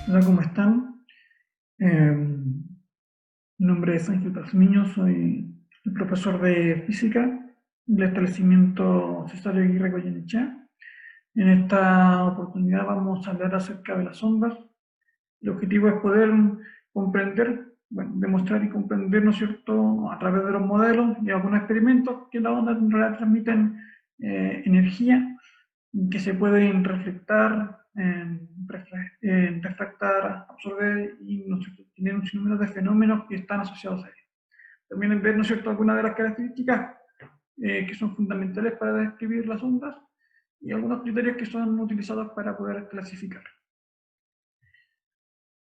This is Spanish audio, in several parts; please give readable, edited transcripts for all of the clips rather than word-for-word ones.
Hola, ¿cómo están? Mi nombre es Ángel Pazmiño, soy el profesor de física del establecimiento Cesario Aguirre Goyenechea. En esta oportunidad vamos a hablar acerca de las ondas. El objetivo es poder comprender, bueno, demostrar y comprender, ¿no es cierto?, a través de los modelos y algunos experimentos que las ondas en realidad transmiten energía que se pueden reflectar, refractar, absorber y ¿no es cierto?, tener un sinnúmero de fenómenos que están asociados a ello. También en ver, ¿no es cierto?, algunas de las características que son fundamentales para describir las ondas y algunos criterios que son utilizados para poder clasificar.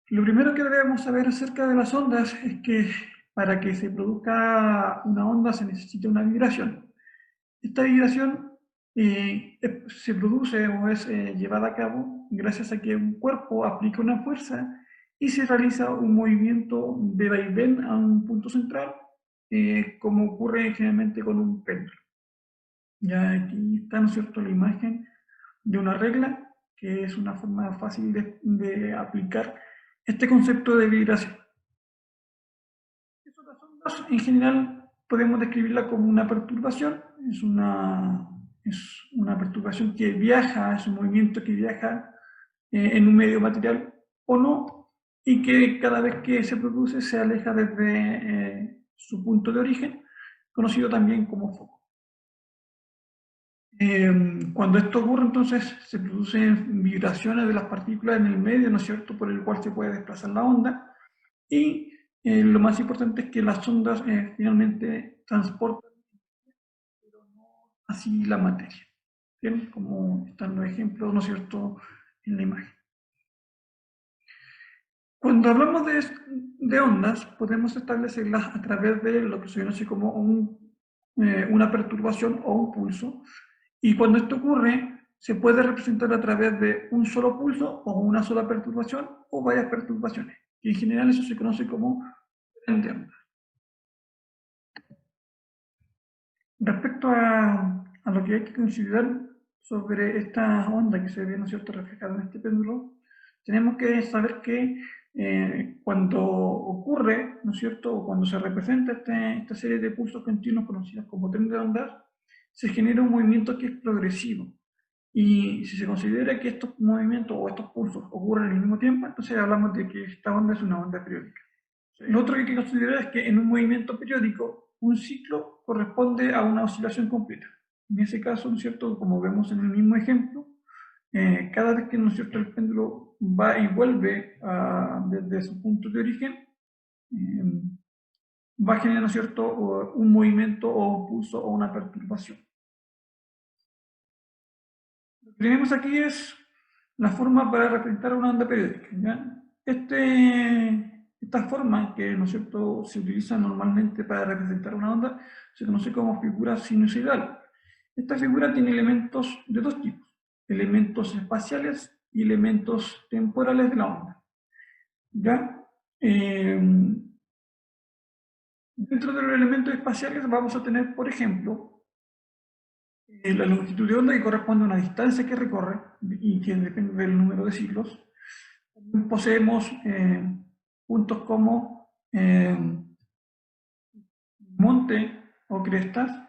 Lo primero que debemos saber acerca de las ondas es que para que se produzca una onda se necesita una vibración. Esta vibración se produce o es llevada a cabo gracias a que un cuerpo aplica una fuerza y se realiza un movimiento de vaivén a un punto central, como ocurre generalmente con un péndulo. Ya aquí está, ¿no es cierto?, la imagen de una regla, que es una forma fácil de aplicar este concepto de vibración. Las ondas, en general, podemos describirla como una perturbación, es una perturbación que viaja, es un movimiento que viaja en un medio material o no, y que cada vez que se produce se aleja desde su punto de origen, conocido también como foco. Cuando esto ocurre, entonces se producen vibraciones de las partículas en el medio, ¿no es cierto?, por el cual se puede desplazar la onda, y lo más importante es que las ondas finalmente transportan, pero no así la materia. ¿Bien? Como están los ejemplos, ¿no es cierto?, en la imagen. Cuando hablamos de ondas, podemos establecerlas a través de lo que se conoce como una perturbación o un pulso, y cuando esto ocurre, se puede representar a través de un solo pulso o una sola perturbación o varias perturbaciones. Y en general eso se conoce como tren de onda. Respecto a lo que hay que considerar sobre esta onda que se ve, ¿no es cierto?, reflejada en este péndulo, tenemos que saber que cuando ocurre, ¿no es cierto?, o cuando se representa esta serie de pulsos continuos conocidos como tren de ondas, se genera un movimiento que es progresivo. Y si se considera que estos movimientos o estos pulsos ocurren al mismo tiempo, entonces hablamos de que esta onda es una onda periódica. Lo otro que hay que considerar es que en un movimiento periódico, un ciclo corresponde a una oscilación completa. En ese caso, ¿no es cierto?, como vemos en el mismo ejemplo, cada vez que, ¿no es cierto?, el péndulo va y vuelve desde su punto de origen, va a generar, ¿no es cierto?, un movimiento o un pulso o una perturbación. Lo que tenemos aquí es la forma para representar una onda periódica, ¿ya? Esta forma, que, ¿no es cierto?, se utiliza normalmente para representar una onda, se conoce como figura sinusoidal. Esta figura tiene elementos de dos tipos: elementos espaciales y elementos temporales de la onda. ¿Ya? Dentro de los elementos espaciales vamos a tener, por ejemplo, la longitud de onda, que corresponde a una distancia que recorre y que depende del número de ciclos. Poseemos puntos como monte o crestas,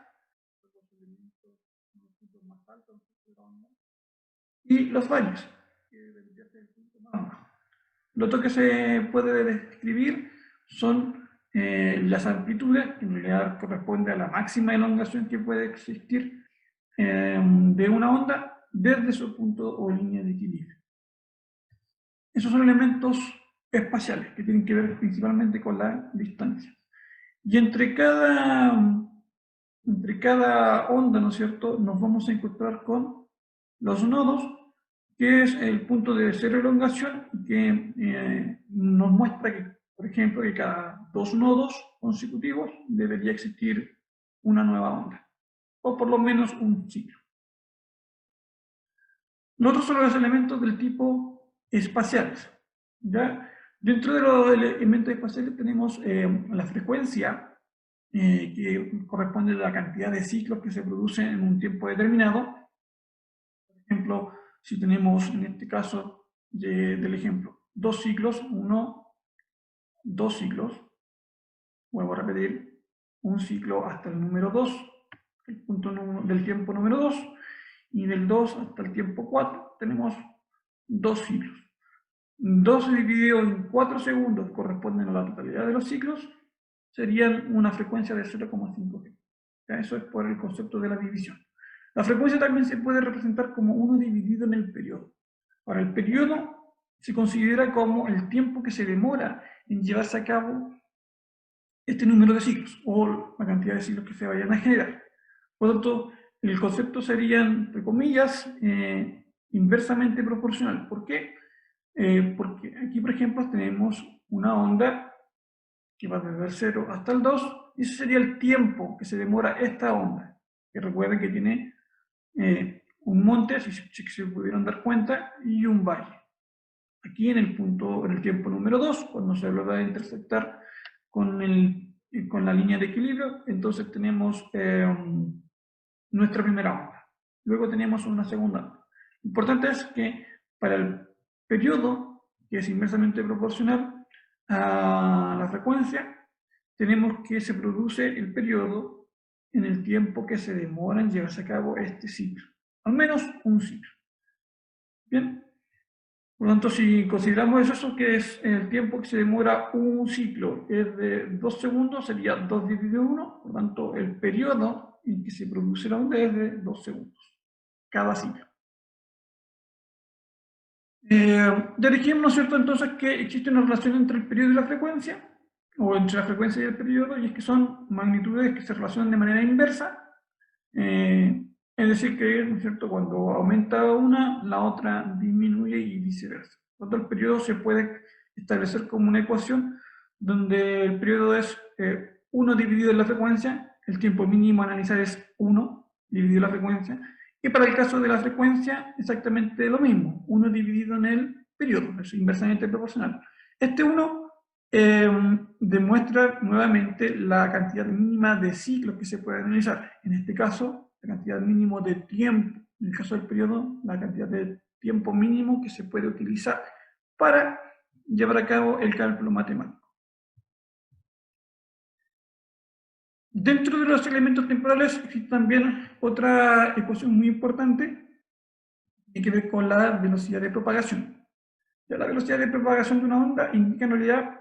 y los valles, que debería ser el punto más bajo. Lo otro que se puede describir son las amplitudes, que en realidad corresponde a la máxima elongación que puede existir de una onda desde su punto o línea de equilibrio. Esos son elementos espaciales que tienen que ver principalmente con la distancia. Y entre cada onda, ¿no es cierto?, nos vamos a encontrar con los nodos, que es el punto de cero elongación, que nos muestra que, por ejemplo, que cada dos nodos consecutivos debería existir una nueva onda, o por lo menos un ciclo. Los otros son los elementos del tipo espaciales. ¿Ya? Dentro de los elementos espaciales tenemos la frecuencia, que corresponde a la cantidad de ciclos que se producen en un tiempo determinado. Por ejemplo, si tenemos en este caso del ejemplo 2 ciclos, 1, 2 ciclos, vuelvo a repetir, un ciclo hasta el número 2, el punto del tiempo número 2, y del 2 hasta el tiempo 4 tenemos 2 ciclos. 2 dividido en 4 segundos corresponden a la totalidad de los ciclos, serían una frecuencia de 0,5 Hz. Eso es por el concepto de la división. La frecuencia también se puede representar como 1 dividido en el periodo. Ahora, el periodo se considera como el tiempo que se demora en llevarse a cabo este número de ciclos, o la cantidad de ciclos que se vayan a generar. Por lo tanto, el concepto sería, entre comillas, inversamente proporcional. ¿Por qué? Porque aquí, por ejemplo, tenemos una onda que va desde el 0 hasta el 2, y ese sería el tiempo que se demora esta onda, que recuerden que tiene un monte, si se pudieron dar cuenta, y un valle. Aquí en el tiempo número 2, cuando se logra de intersectar con la línea de equilibrio, entonces tenemos nuestra primera onda. Luego tenemos una segunda onda. Lo importante es que para el periodo, que es inversamente proporcional a la frecuencia, tenemos que se produce el periodo en el tiempo que se demora en llevarse a cabo este ciclo. Al menos un ciclo. Bien. Por lo tanto, si consideramos eso, que es el tiempo que se demora un ciclo, es de 2 segundos, sería 2 dividido 1, por lo tanto, el periodo en que se produce la onda es de 2 segundos, cada ciclo. Ya dijimos, ¿no es cierto?, entonces que existe una relación entre el periodo y la frecuencia, o entre la frecuencia y el periodo, y es que son magnitudes que se relacionan de manera inversa, es decir, que, ¿no es cierto?, cuando aumenta una, la otra disminuye y viceversa. Por lo tanto, el periodo se puede establecer como una ecuación donde el periodo es 1 dividido en la frecuencia, el tiempo mínimo a analizar es 1 dividido en la frecuencia, y para el caso de la frecuencia, exactamente lo mismo, 1 dividido en el periodo, es inversamente proporcional. Este 1 demuestra nuevamente la cantidad mínima de ciclos que se puede analizar. En este caso, la cantidad mínima de tiempo. En el caso del periodo, la cantidad de tiempo mínimo que se puede utilizar para llevar a cabo el cálculo matemático. Dentro de los elementos temporales existe también otra ecuación muy importante que tiene que ver con la velocidad de propagación. Ya la velocidad de propagación de una onda indica en realidad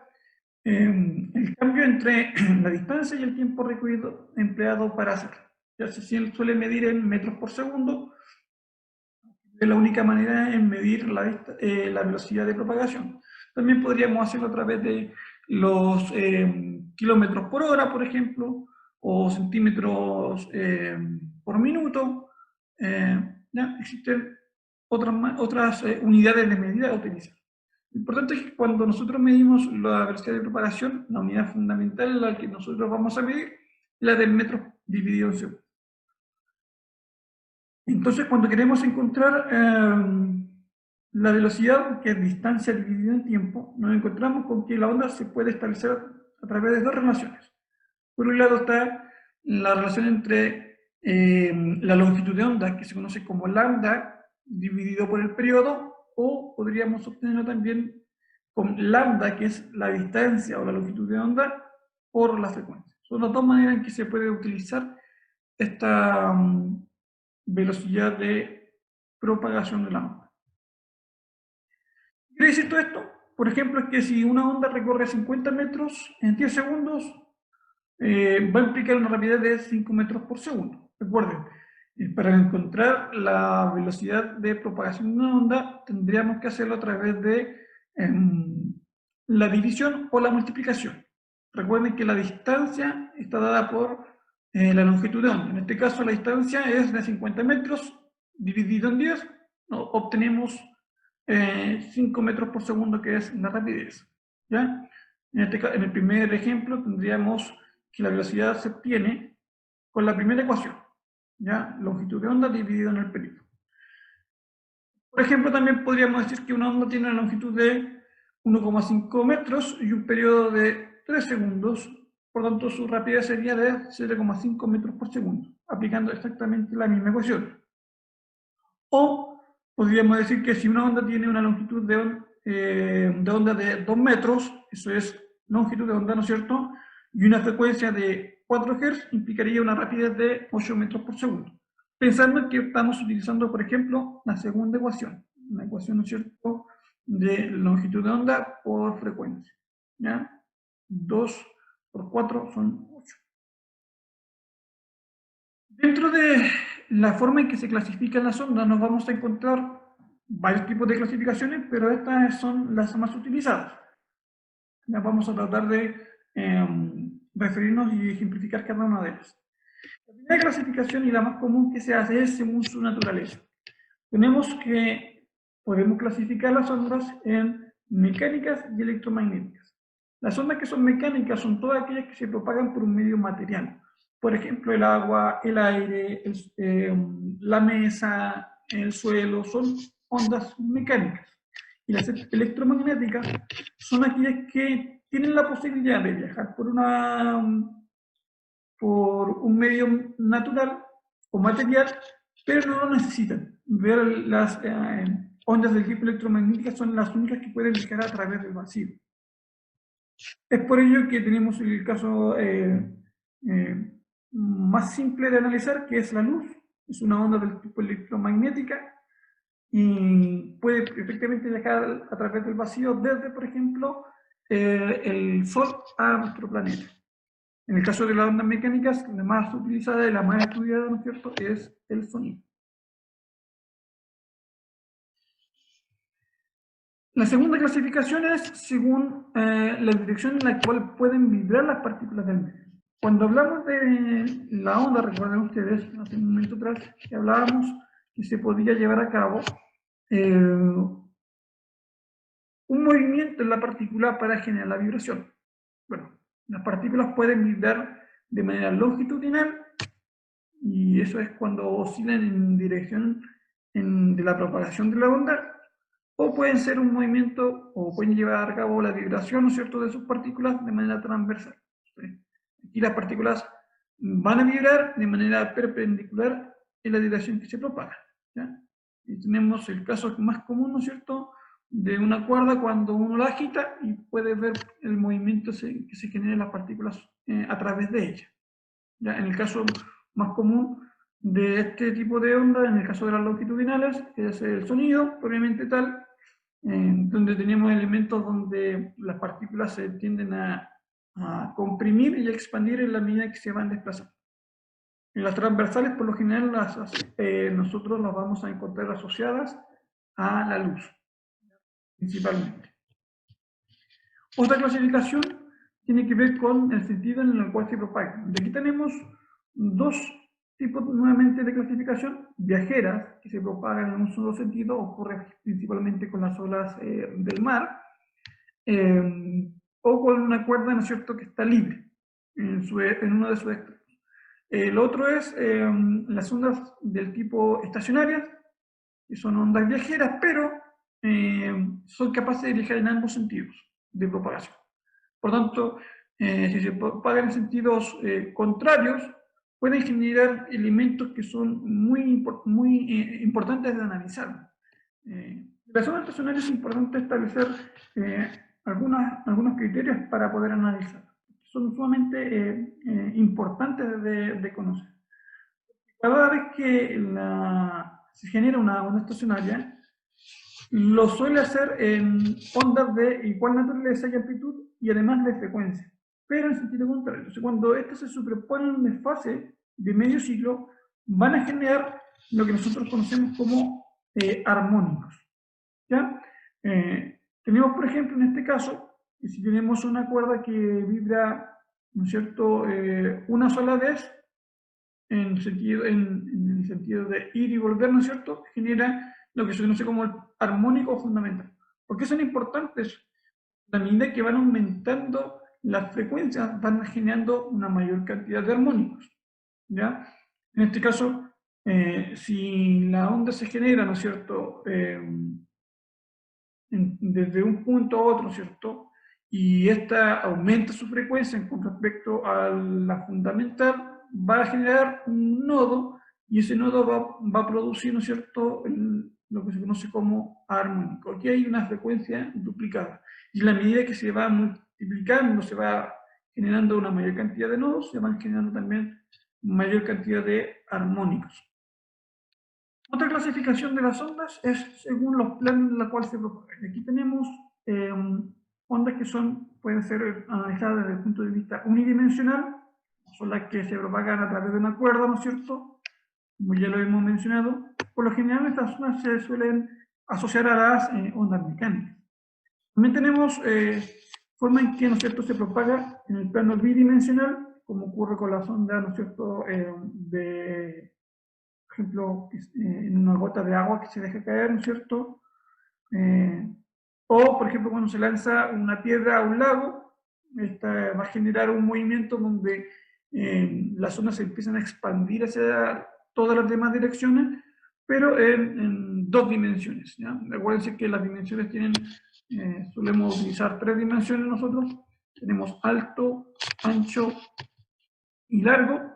el cambio entre la distancia y el tiempo requerido empleado para hacerlo. Ya se suele medir en metros por segundo, es la única manera en medir la velocidad de propagación. También podríamos hacerlo a través de los kilómetros por hora, por ejemplo, o centímetros por minuto. Ya existen otras unidades de medida a utilizar. Lo importante es que cuando nosotros medimos la velocidad de propagación, la unidad fundamental, la que nosotros vamos a medir, es la del metro dividido en segundo. Entonces, cuando queremos encontrar la velocidad, que es distancia dividida en tiempo, nos encontramos con que la onda se puede establecer a través de dos relaciones. Por un lado está la relación entre la longitud de onda, que se conoce como lambda, dividido por el periodo, o podríamos obtenerlo también con lambda, que es la distancia o la longitud de onda, por la frecuencia. Son las dos maneras en que se puede utilizar esta velocidad de propagación de la onda. ¿Qué quiere decir todo esto? Por ejemplo, es que si una onda recorre 50 metros en 10 segundos, va a implicar una rapidez de 5 metros por segundo. Recuerden, para encontrar la velocidad de propagación de una onda, tendríamos que hacerlo a través de la división o la multiplicación. Recuerden que la distancia está dada por la longitud de onda. En este caso, la distancia es de 50 metros dividido en 10, obtenemos 5 metros por segundo, que es la rapidez. ¿Ya? En el primer ejemplo tendríamos que la velocidad se obtiene con la primera ecuación, ¿ya? Longitud de onda dividido en el periodo. Por ejemplo, también podríamos decir que una onda tiene una longitud de 1,5 metros y un periodo de 3 segundos, por lo tanto su rapidez sería de 0,5 metros por segundo, aplicando exactamente la misma ecuación. O podríamos decir que si una onda tiene una longitud de de onda de 2 metros, eso es longitud de onda, ¿no es cierto? Y una frecuencia de 4 Hz implicaría una rapidez de 8 metros por segundo. Pensando en que estamos utilizando, por ejemplo, la segunda ecuación, una ecuación, ¿no es cierto?, de longitud de onda por frecuencia. ¿Ya? 2 por 4 son 8. Dentro de la forma en que se clasifican las ondas nos vamos a encontrar varios tipos de clasificaciones, pero estas son las más utilizadas. Ya vamos a tratar de referirnos y ejemplificar cada una de ellas. La primera clasificación y la más común que se hace es según su naturaleza. Tenemos que podemos clasificar las ondas en mecánicas y electromagnéticas. Las ondas que son mecánicas son todas aquellas que se propagan por un medio material. Por ejemplo, el agua, el aire, la mesa, el suelo, son ondas mecánicas. Y las electromagnéticas son aquellas que tienen la posibilidad de viajar por un medio natural o material, pero no lo necesitan. Las ondas del tipo electromagnéticas son las únicas que pueden viajar a través del vacío. Es por ello que tenemos el caso más simple de analizar, que es la luz. Es una onda del tipo electromagnética y puede perfectamente viajar a través del vacío desde, por ejemplo, el Sol a nuestro planeta. En el caso de las ondas mecánicas, la más utilizada y la más estudiada, ¿no es cierto?, es el sonido. La segunda clasificación es según la dirección en la cual pueden vibrar las partículas del medio. Cuando hablamos de la onda, recuerden ustedes, hace un momento atrás, que hablábamos que se podía llevar a cabo un movimiento en la partícula para generar la vibración. Bueno, las partículas pueden vibrar de manera longitudinal, y eso es cuando oscilan en dirección de la propagación de la onda, o pueden ser un movimiento, o pueden llevar a cabo la vibración, ¿no es cierto?, de sus partículas de manera transversal. Aquí las partículas van a vibrar de manera perpendicular en la dirección que se propaga. ¿Ya? Y tenemos el caso más común, ¿no es cierto?, de una cuerda cuando uno la agita y puede ver el movimiento que se genera en las partículas a través de ella. ¿Ya? En el caso más común de este tipo de onda, en el caso de las longitudinales, es el sonido, propiamente tal, donde tenemos elementos donde las partículas se tienden a comprimir y a expandir en la medida que se van desplazando. En las transversales, por lo general, nosotros las vamos a encontrar asociadas a la luz, principalmente. Otra clasificación tiene que ver con el sentido en el cual se propaga. De aquí tenemos dos tipos nuevamente de clasificación: viajeras, que se propagan en un solo sentido, ocurre principalmente con las olas del mar, o con una cuerda, ¿no es cierto?, que está libre en uno de sus extremos. El otro es las ondas del tipo estacionarias, que son ondas viajeras, pero son capaces de viajar en ambos sentidos de propagación. Por tanto, si se propagan en sentidos contrarios, pueden generar elementos que son muy importantes de analizar. En las ondas estacionarias es importante establecer algunos criterios para poder analizar. Son sumamente importantes de conocer. Cada vez que se genera una onda estacionaria, lo suele hacer en ondas de igual naturaleza y amplitud y además de frecuencia, pero en sentido contrario. Entonces, cuando estas se superponen en un desfase de medio ciclo, van a generar lo que nosotros conocemos como armónicos. ¿Ya? Tenemos, por ejemplo, en este caso, que si tenemos una cuerda que vibra, ¿no es cierto?, una sola vez, en el sentido de ir y volver, ¿no es cierto?, genera lo que se conoce como el armónico fundamental. ¿Por qué son importantes? A medida que van aumentando las frecuencias, van generando una mayor cantidad de armónicos. ¿Ya? En este caso, si la onda se genera, ¿no es cierto?, desde un punto a otro, ¿cierto?, y esta aumenta su frecuencia con respecto a la fundamental, va a generar un nodo, y ese nodo va a producir, ¿no es cierto?, lo que se conoce como armónico. Aquí hay una frecuencia duplicada. Y en la medida que se va multiplicando, se va generando una mayor cantidad de nodos, se van generando también mayor cantidad de armónicos. Otra clasificación de las ondas es según los planos en los cuales se propagan. Aquí tenemos ondas que pueden ser analizadas desde el punto de vista unidimensional, son las que se propagan a través de una cuerda, ¿no es cierto? Como ya lo hemos mencionado. Por lo general estas ondas se suelen asociar a las ondas mecánicas. También tenemos forma en que, ¿no es cierto?, se propaga en el plano bidimensional, como ocurre con las ondas, ¿no es cierto?, por ejemplo, en una gota de agua que se deja caer, ¿no es cierto? O, por ejemplo, cuando se lanza una piedra a un lago, esta va a generar un movimiento donde las ondas se empiezan a expandir hacia todas las demás direcciones, pero en dos dimensiones. ¿Ya? Acuérdense que las dimensiones tienen, solemos utilizar tres dimensiones nosotros. Tenemos alto, ancho y largo.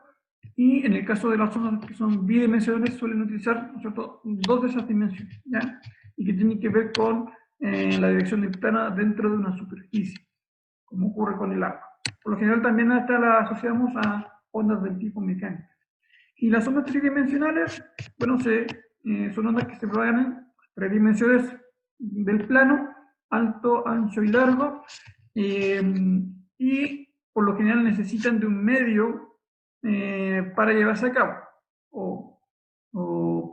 Y en el caso de las ondas que son bidimensionales suelen utilizar, ¿no es cierto?, dos de esas dimensiones, ¿ya? Y que tienen que ver con la dirección del plano dentro de una superficie, como ocurre con el agua. Por lo general también esta la asociamos a ondas del tipo mecánico. Y las ondas tridimensionales, bueno, son ondas que se propagan en tres dimensiones del plano, alto, ancho y largo, y por lo general necesitan de un medio para llevarse a cabo, o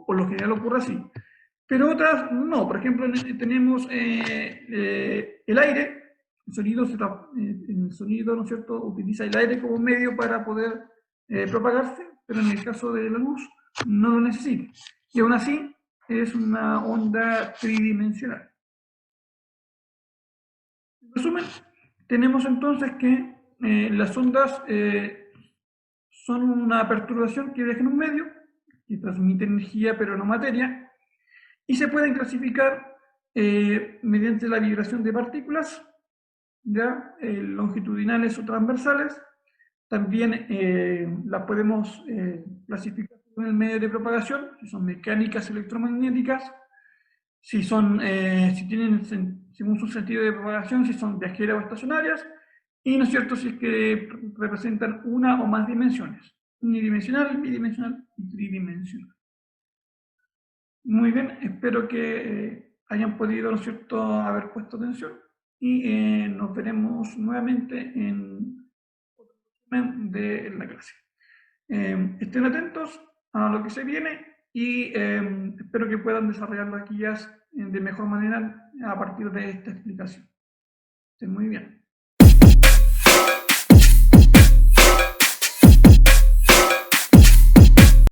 por lo general ocurre así. Pero otras no, por ejemplo tenemos el aire, el sonido, ¿no es cierto?, utiliza el aire como medio para poder propagarse, pero en el caso de la luz no lo necesita. Y aún así es una onda tridimensional. En resumen, tenemos entonces que las ondas son una perturbación que viaja en un medio, que transmite energía pero no materia, y se pueden clasificar mediante la vibración de partículas, ¿ya? Longitudinales o transversales. También las podemos clasificar en el medio de propagación, si son mecánicas electromagnéticas, si tienen según su sentido de propagación, si son viajeras o estacionarias, y no es cierto si es que representan una o más dimensiones, unidimensional, bidimensional y tridimensional. Muy bien, espero que hayan podido, ¿no es cierto?, haber puesto atención y nos veremos nuevamente en otro resumen de la clase. Estén atentos a lo que se viene y espero que puedan desarrollar las guías de mejor manera a partir de esta explicación. Estén muy bien.